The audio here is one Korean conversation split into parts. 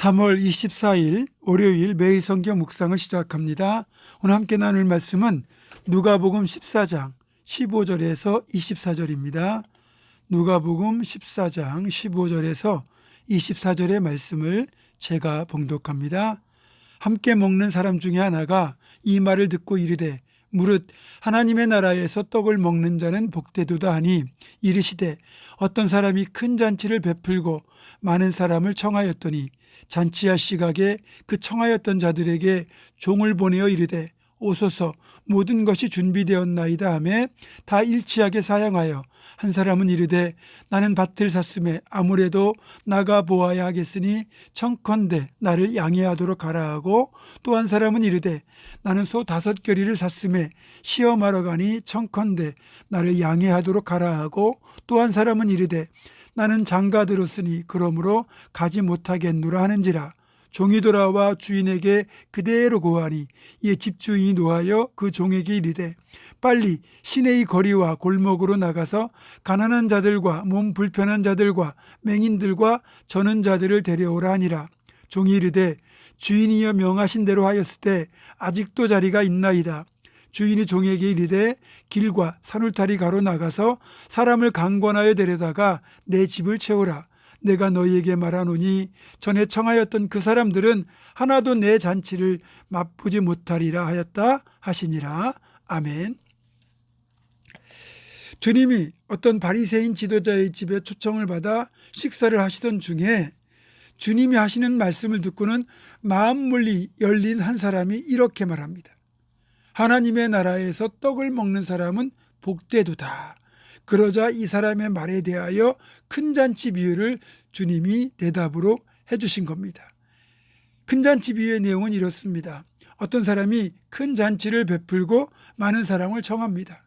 3월 24일 월요일 매일 성경 묵상을 시작합니다. 오늘 함께 나눌 말씀은 누가복음 14장 15절에서 24절입니다. 누가복음 14장 15절에서 24절의 말씀을 제가 봉독합니다. 함께 먹는 사람 중에 하나가 이 말을 듣고 이르되 무릇 하나님의 나라에서 떡을 먹는 자는 복되도다 하니 이르시되 어떤 사람이 큰 잔치를 베풀고 많은 사람을 청하였더니 잔치할 시각에 그 청하였던 자들에게 종을 보내어 이르되 오소서 모든 것이 준비되었나이다 하매 다 일치하게 사양하여 한 사람은 이르되 나는 밭을 샀음에 아무래도 나가 보아야 하겠으니 청컨대 나를 양해하도록 하라 하고 또 한 사람은 이르되 나는 소 5겨리를 샀음에 시험하러 가니 청컨대 나를 양해하도록 하라 하고 또 한 사람은 이르되 나는 장가 들었으니 그러므로 가지 못하겠노라 하는지라. 종이 돌아와 주인에게 그대로 고하니 이에 집주인이 노하여 그 종에게 이르되 빨리 시내의 거리와 골목으로 나가서 가난한 자들과 몸 불편한 자들과 맹인들과 저는 자들을 데려오라 하니라. 종이 이르되 주인이여 명하신 대로 하였으되 아직도 자리가 있나이다. 주인이 종에게 이르되 길과 산울타리 가로 나가서 사람을 강권하여 데려다가 내 집을 채우라. 내가 너희에게 말하노니 전에 청하였던 그 사람들은 하나도 내 잔치를 맛보지 못하리라 하였다 하시니라. 아멘. 주님이 어떤 바리새인 지도자의 집에 초청을 받아 식사를 하시던 중에 주님이 하시는 말씀을 듣고는 마음물리 열린 한 사람이 이렇게 말합니다. 하나님의 나라에서 떡을 먹는 사람은 복되도다. 그러자 이 사람의 말에 대하여 큰 잔치 비유를 주님이 대답으로 해주신 겁니다. 큰 잔치 비유의 내용은 이렇습니다. 어떤 사람이 큰 잔치를 베풀고 많은 사람을 청합니다.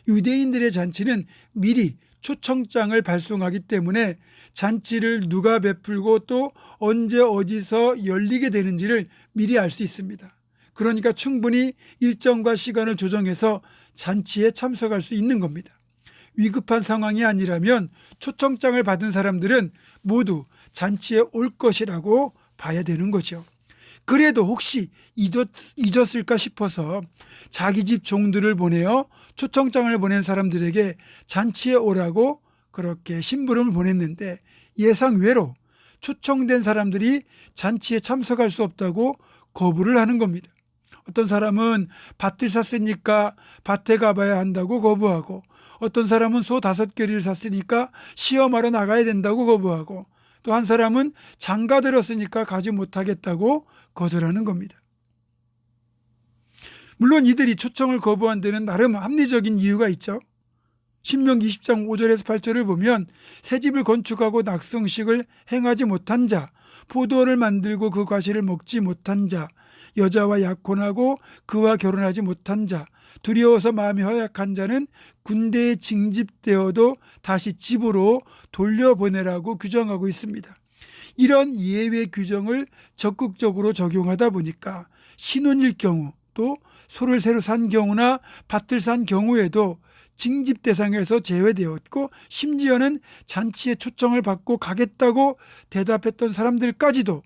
유대인들의 잔치는 미리 초청장을 발송하기 때문에 잔치를 누가 베풀고 또 언제 어디서 열리게 되는지를 미리 알 수 있습니다. 그러니까 충분히 일정과 시간을 조정해서 잔치에 참석할 수 있는 겁니다. 위급한 상황이 아니라면 초청장을 받은 사람들은 모두 잔치에 올 것이라고 봐야 되는 거죠. 그래도 혹시 잊었을까 싶어서 자기 집 종들을 보내어 초청장을 보낸 사람들에게 잔치에 오라고 그렇게 심부름을 보냈는데 예상외로 초청된 사람들이 잔치에 참석할 수 없다고 거부를 하는 겁니다. 어떤 사람은 밭을 샀으니까 밭에 가봐야 한다고 거부하고 어떤 사람은 소 5겨리를 샀으니까 시험하러 나가야 된다고 거부하고 또 한 사람은 장가 들었으니까 가지 못하겠다고 거절하는 겁니다. 물론 이들이 초청을 거부한 데는 나름 합리적인 이유가 있죠. 신명기 20장 5절에서 8절을 보면 새집을 건축하고 낙성식을 행하지 못한 자, 포도원을 만들고 그 과실을 먹지 못한 자, 여자와 약혼하고 그와 결혼하지 못한 자, 두려워서 마음이 허약한 자는 군대에 징집되어도 다시 집으로 돌려보내라고 규정하고 있습니다. 이런 예외 규정을 적극적으로 적용하다 보니까 신혼일 경우 또 소를 새로 산 경우나 밭을 산 경우에도 징집 대상에서 제외되었고 심지어는 잔치에 초청을 받고 가겠다고 대답했던 사람들까지도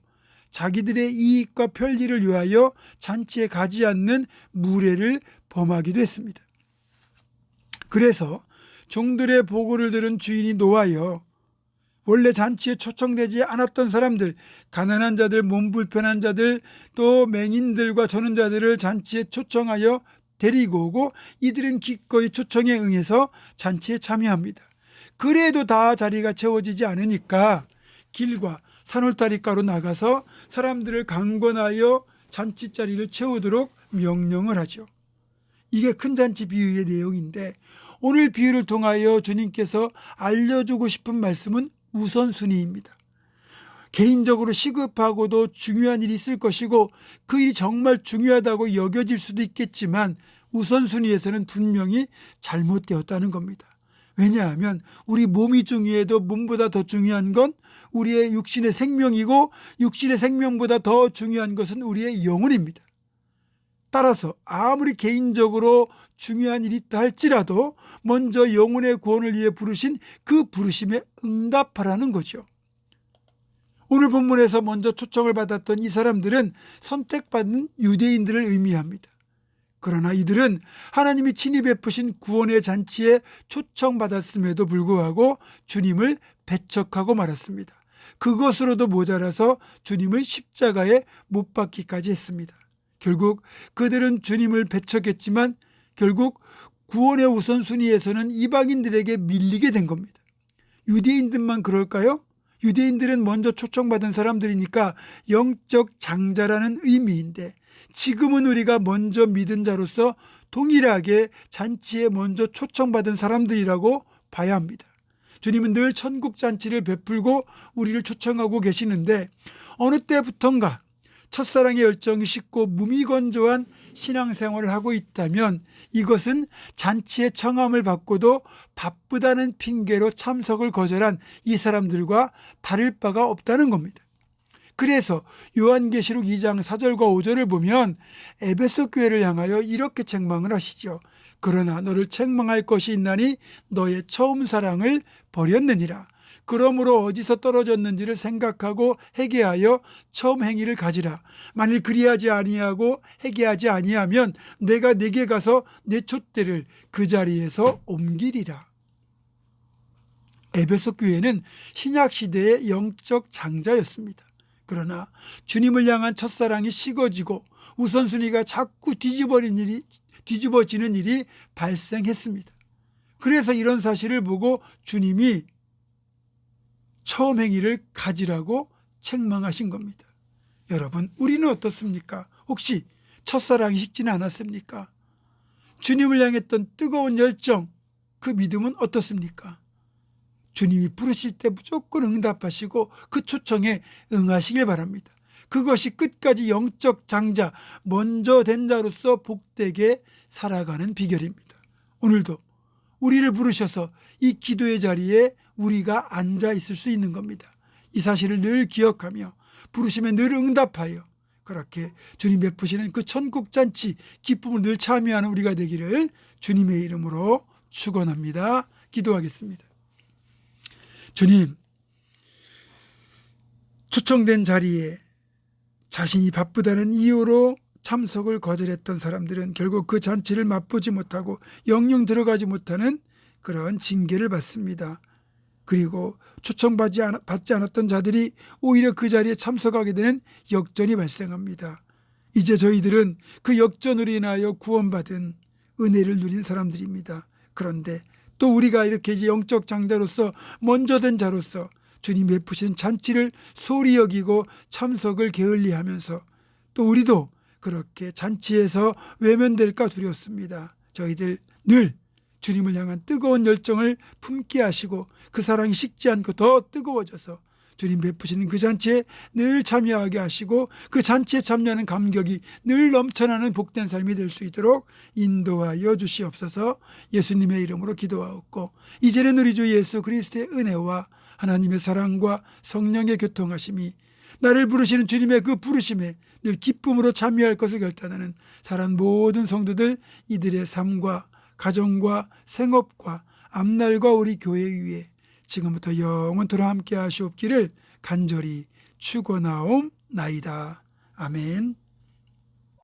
자기들의 이익과 편리를 위하여 잔치에 가지 않는 무례를 범하기도 했습니다. 그래서 종들의 보고를 들은 주인이 노하여 원래 잔치에 초청되지 않았던 사람들, 가난한 자들, 몸 불편한 자들, 또 맹인들과 저는 자들을 잔치에 초청하여 데리고 오고 이들은 기꺼이 초청에 응해서 잔치에 참여합니다. 그래도 다 자리가 채워지지 않으니까 길과 산울타리가로 나가서 사람들을 강권하여 잔치 자리를 채우도록 명령을 하죠. 이게 큰 잔치 비유의 내용인데 오늘 비유를 통하여 주님께서 알려주고 싶은 말씀은 우선순위입니다. 개인적으로 시급하고도 중요한 일이 있을 것이고 그 일이 정말 중요하다고 여겨질 수도 있겠지만 우선순위에서는 분명히 잘못되었다는 겁니다. 왜냐하면 우리 몸이 중요해도 몸보다 더 중요한 건 우리의 육신의 생명이고 육신의 생명보다 더 중요한 것은 우리의 영혼입니다. 따라서 아무리 개인적으로 중요한 일이 있다 할지라도 먼저 영혼의 구원을 위해 부르신 그 부르심에 응답하라는 거죠. 오늘 본문에서 먼저 초청을 받았던 이 사람들은 선택받은 유대인들을 의미합니다. 그러나 이들은 하나님이 친히 베푸신 구원의 잔치에 초청받았음에도 불구하고 주님을 배척하고 말았습니다. 그것으로도 모자라서 주님을 십자가에 못 박기까지 했습니다. 결국 그들은 주님을 배척했지만 결국 구원의 우선순위에서는 이방인들에게 밀리게 된 겁니다. 유대인들만 그럴까요? 유대인들은 먼저 초청받은 사람들이니까 영적 장자라는 의미인데 지금은 우리가 먼저 믿은 자로서 동일하게 잔치에 먼저 초청받은 사람들이라고 봐야 합니다. 주님은 늘 천국 잔치를 베풀고 우리를 초청하고 계시는데 어느 때부턴가 첫사랑의 열정이 식고 무미건조한 신앙생활을 하고 있다면 이것은 잔치의 청함을 받고도 바쁘다는 핑계로 참석을 거절한 이 사람들과 다를 바가 없다는 겁니다. 그래서 요한계시록 2장 4절과 5절을 보면 에베소 교회를 향하여 이렇게 책망을 하시죠. 그러나 너를 책망할 것이 있나니 너의 처음 사랑을 버렸느니라. 그러므로 어디서 떨어졌는지를 생각하고 회개하여 처음 행위를 가지라. 만일 그리하지 아니하고 회개하지 아니하면 내가 네게 가서 내 촛대를 그 자리에서 옮기리라. 에베소 교회는 신약 시대의 영적 장자였습니다. 그러나 주님을 향한 첫사랑이 식어지고 우선순위가 자꾸 뒤집어지는 일이 발생했습니다. 그래서 이런 사실을 보고 주님이 처음 행위를 가지라고 책망하신 겁니다. 여러분, 우리는 어떻습니까? 혹시 첫사랑이 식지는 않았습니까? 주님을 향했던 뜨거운 열정, 그 믿음은 어떻습니까? 주님이 부르실 때 무조건 응답하시고 그 초청에 응하시길 바랍니다. 그것이 끝까지 영적 장자, 먼저 된 자로서 복되게 살아가는 비결입니다. 오늘도 우리를 부르셔서 이 기도의 자리에 우리가 앉아 있을 수 있는 겁니다. 이 사실을 늘 기억하며 부르시면 늘 응답하여 그렇게 주님 베푸시는 그 천국잔치 기쁨을 늘 참여하는 우리가 되기를 주님의 이름으로 축원합니다. 기도하겠습니다. 주님, 초청된 자리에 자신이 바쁘다는 이유로 참석을 거절했던 사람들은 결국 그 잔치를 맛보지 못하고 영영 들어가지 못하는 그런 징계를 받습니다. 그리고 초청받지 않았던 자들이 오히려 그 자리에 참석하게 되는 역전이 발생합니다. 이제 저희들은 그 역전으로 인하여 구원받은 은혜를 누린 사람들입니다. 그런데 또 우리가 이렇게 이제 영적 장자로서 먼저 된 자로서 주님 베푸시는 잔치를 소홀히 여기고 참석을 게을리하면서 또 우리도 그렇게 잔치에서 외면될까 두렵습니다. 저희들 늘 주님을 향한 뜨거운 열정을 품게 하시고 그 사랑이 식지 않고 더 뜨거워져서 주님 베푸시는 그 잔치에 늘 참여하게 하시고 그 잔치에 참여하는 감격이 늘 넘쳐나는 복된 삶이 될 수 있도록 인도하여 주시옵소서. 예수님의 이름으로 기도하옵고 이제는 우리 주 예수 그리스도의 은혜와 하나님의 사랑과 성령의 교통하심이 나를 부르시는 주님의 그 부르심에 늘 기쁨으로 참여할 것을 결단하는 사랑하는 모든 성도들 이들의 삶과 가정과 생업과 앞날과 우리 교회 위에 지금부터 영원토록 함께 하시옵기를 간절히 축원하옵나이다. 아멘.